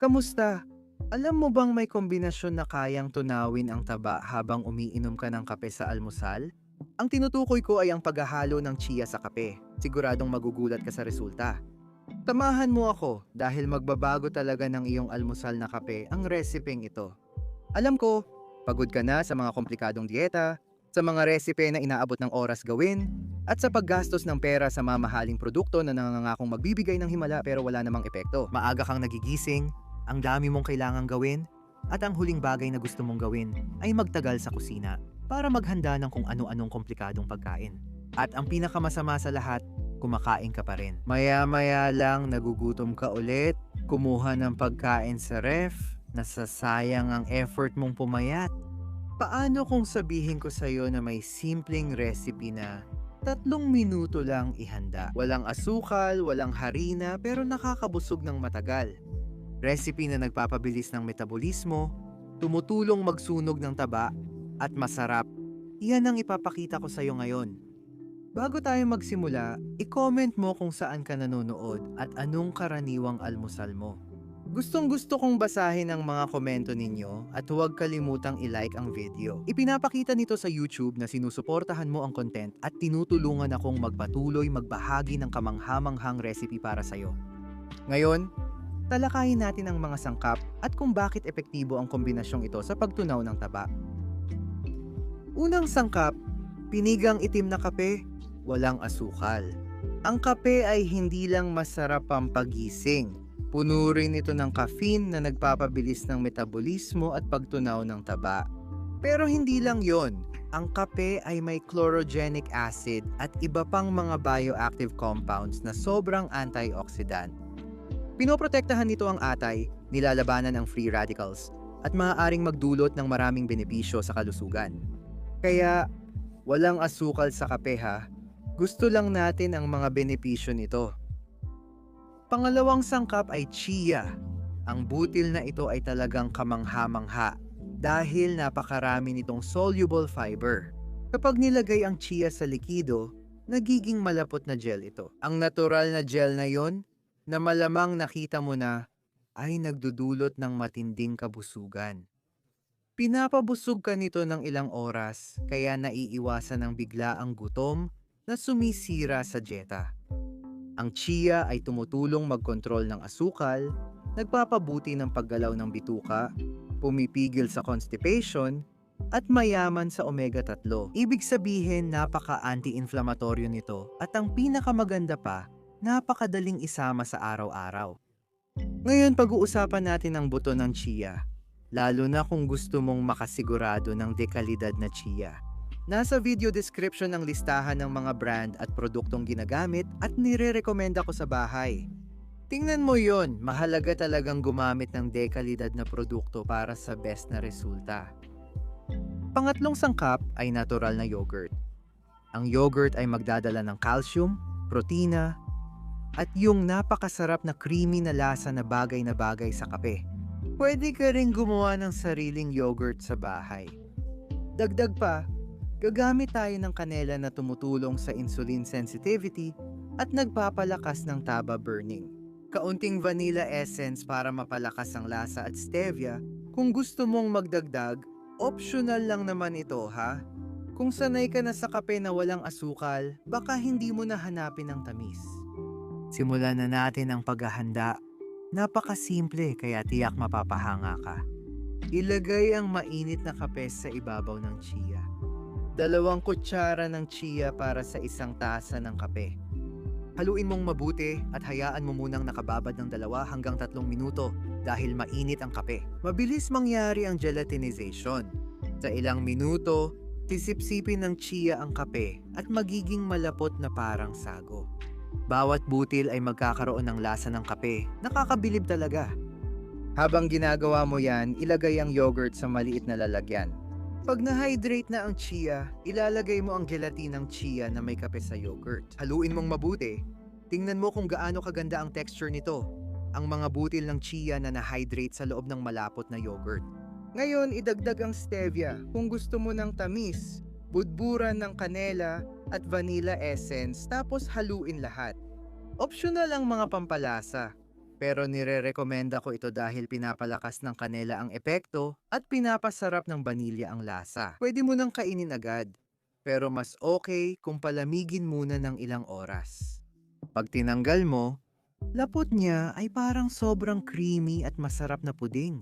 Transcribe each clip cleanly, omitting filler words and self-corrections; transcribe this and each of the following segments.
Kamusta? Alam mo bang may kombinasyon na kayang tunawin ang taba habang umiinom ka ng kape sa almusal? Ang tinutukoy ko ay ang paghahalo ng chia sa kape. Siguradong magugulat ka sa resulta. Tamahan mo ako dahil magbabago talaga ng iyong almusal na kape ang resepeng ito. Alam ko, pagod ka na sa mga komplikadong dieta, sa mga resipe na inaabot ng oras gawin, at sa paggastos ng pera sa mamahaling produkto na nangangakong magbibigay ng himala pero wala namang epekto. Maaga kang nagigising, ang dami mong kailangang gawin, at ang huling bagay na gusto mong gawin ay magtagal sa kusina para maghanda ng kung ano-anong komplikadong pagkain. At ang pinakamasama sa lahat, kumakain ka pa rin. Maya-maya lang nagugutom ka ulit, kumuha ng pagkain sa ref, nasasayang ang effort mong pumayat. Paano kung sabihin ko sa'yo na may simpleng recipe na 3 minuto lang ihanda? Walang asukal, walang harina, pero nakakabusog ng matagal. Recipe na nagpapabilis ng metabolismo, tumutulong magsunog ng taba, at masarap. Iyan ang ipapakita ko sa'yo ngayon. Bago tayo magsimula, i-comment mo kung saan ka nanonood at anong karaniwang almusal mo. Gustong-gusto kong basahin ang mga komento ninyo at huwag kalimutang i-like ang video. Ipinapakita nito sa YouTube na sinusuportahan mo ang content at tinutulungan akong magpatuloy magbahagi ng kamanghamanghang recipe para sa'yo. Ngayon, talakayin natin ang mga sangkap at kung bakit epektibo ang kombinasyong ito sa pagtunaw ng taba. Unang sangkap, pinigang itim na kape, walang asukal. Ang kape ay hindi lang masarap pampagising. Puno rin ito ng caffeine na nagpapabilis ng metabolismo at pagtunaw ng taba. Pero hindi lang yon. Ang kape ay may chlorogenic acid at iba pang mga bioactive compounds na sobrang antioxidant. Pinoprotektahan nito ang atay, nilalabanan ang free radicals, at maaaring magdulot ng maraming benepisyo sa kalusugan. Kaya, walang asukal sa kape ha. Gusto lang natin ang mga benepisyo nito. Pangalawang sangkap ay chia. Ang butil na ito ay talagang kamangha-mangha dahil napakarami nitong soluble fiber. Kapag nilagay ang chia sa likido, nagiging malapot na gel ito. Ang natural na gel na yon, na malamang nakita mo na, ay nagdudulot ng matinding kabusugan. Pinapabusog ka nito ng ilang oras, kaya naiiwasan ng bigla ang gutom na sumisira sa dieta. Ang chia ay tumutulong magkontrol ng asukal, nagpapabuti ng paggalaw ng bituka, pumipigil sa constipation, at mayaman sa omega-3. Ibig sabihin napaka-anti-inflamatoryo nito at ang pinakamaganda pa, napakadaling isama sa araw-araw. Ngayon pag-uusapan natin ang buto ng chia, lalo na kung gusto mong makasigurado ng dekalidad na chia. Nasa video description ang listahan ng mga brand at produktong ginagamit at nire-recommenda ko sa bahay. Tingnan mo yon, mahalaga talagang gumamit ng dekalidad na produkto para sa best na resulta. Pangatlong sangkap ay natural na yogurt. Ang yogurt ay magdadala ng calcium, protina, at yung napakasarap na creamy na lasa na bagay sa kape. Pwede ka rin gumawa ng sariling yogurt sa bahay. Dagdag pa, gagamit tayo ng kanela na tumutulong sa insulin sensitivity at nagpapalakas ng taba burning. Kaunting vanilla essence para mapalakas ang lasa at stevia. Kung gusto mong magdagdag, optional lang naman ito ha. Kung sanay ka na sa kape na walang asukal, baka hindi mo na hanapin ang tamis. Simulan na natin ang paghahanda. Napakasimple kaya tiyak mapapahanga ka. Ilagay ang mainit na kape sa ibabaw ng chia. 2 kutsara ng chia para sa 1 tasa ng kape. Haluin mong mabuti at hayaan mo munang nakababad ng 2 hanggang 3 minuto dahil mainit ang kape. Mabilis mangyari ang gelatinization. Sa ilang minuto, sisipsipin ng chia ang kape at magiging malapot na parang sago. Bawat butil ay magkakaroon ng lasa ng kape. Nakakabilib talaga. Habang ginagawa mo yan, ilagay ang yogurt sa maliit na lalagyan. Pag na-hydrate na ang chia, ilalagay mo ang gelatin ng chia na may kape sa yogurt. Haluin mong mabuti. Tingnan mo kung gaano kaganda ang texture nito. Ang mga butil ng chia na na-hydrate sa loob ng malapot na yogurt. Ngayon, idagdag ang stevia kung gusto mo ng tamis, budburan ng kanela at vanilla essence tapos haluin lahat. Optional ang mga pampalasa. Pero nire-rekomenda ko ito dahil pinapalakas ng kanela ang epekto at pinapasarap ng vanilya ang lasa. Pwede mo nang kainin agad, pero mas okay kung palamigin muna ng ilang oras. Pag tinanggal mo, lapot niya ay parang sobrang creamy at masarap na puding.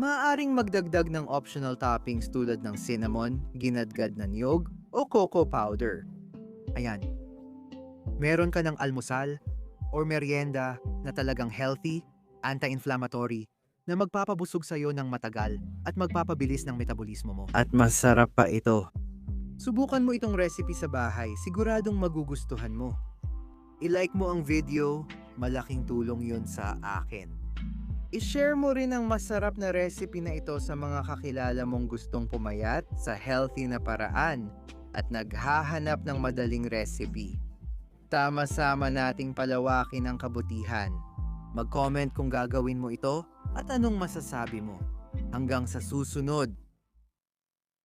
Maaaring magdagdag ng optional toppings tulad ng cinnamon, ginadgad na niyog, o cocoa powder. Ayan, meron ka ng almusal or merienda na talagang healthy, anti-inflammatory, na magpapabusog sa'yo ng matagal at magpapabilis ng metabolismo mo. At masarap pa ito. Subukan mo itong recipe sa bahay, siguradong magugustuhan mo. I-like mo ang video, malaking tulong yun sa akin. I-share mo rin ang masarap na recipe na ito sa mga kakilala mong gustong pumayat sa healthy na paraan at naghahanap ng madaling recipe. Tama-sama nating palawakin ang kabutihan. Mag-comment kung gagawin mo ito at anong masasabi mo. Hanggang sa susunod.